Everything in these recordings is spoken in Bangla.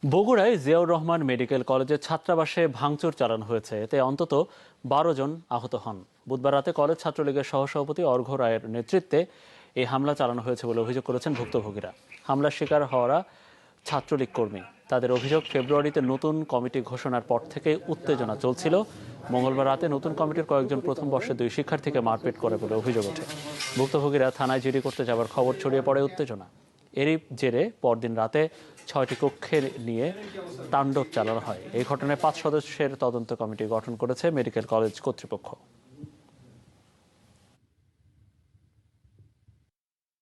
বগুড়ায় জিয়াউর রহমান মেডিকেল কলেজের ছাত্রাবাসে ভাঙচুর চালানো হয়েছে, এতে অন্তত ১২ জন আহত হন। বুধবার রাতে কলেজ ছাত্রলীগের সহসভাপতি অর্ঘ্য রায়ের নেতৃত্বে এই হামলা চালানো হয়েছে বলে অভিযোগ করেছেন ভুক্তভোগীরা। হামলার শিকার হওয়ারা ছাত্রলীগ কর্মী। তাদের অভিযোগ, ফেব্রুয়ারিতে নতুন কমিটি ঘোষণার পর থেকে উত্তেজনা চলছিল। মঙ্গলবার রাতে নতুন কমিটির কয়েকজন প্রথম বর্ষের 2 শিক্ষার্থীকে মারপিট করে বলে অভিযোগ ওঠে। ভুক্তভোগীরা থানায় জিডি করতে যাওয়ার খবর ছড়িয়ে পড়ে উত্তেজনা। এরই জেরে পরদিন রাতে 6টি কক্ষে নিয়ে তাণ্ডব চালানো হয়। এই ঘটনায় 5 সদস্যের তদন্ত কমিটি গঠন করেছে মেডিকেল কলেজ কর্তৃপক্ষ।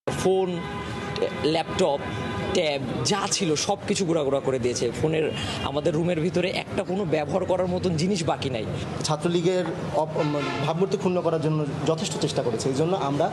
ফোন, ল্যাপটপ, ট্যাব যা ছিল সব কিছু গুঁড়া করে দিয়েছে। ফোনের আমাদের রুমের ভিতরে একটা কোনো ব্যবহার করার মতন জিনিস বাকি নাই। ছাত্রলীগের ভাবমূর্তি ক্ষুণ্ণ করার জন্য যথেষ্ট চেষ্টা করেছে। এই জন্য আমরা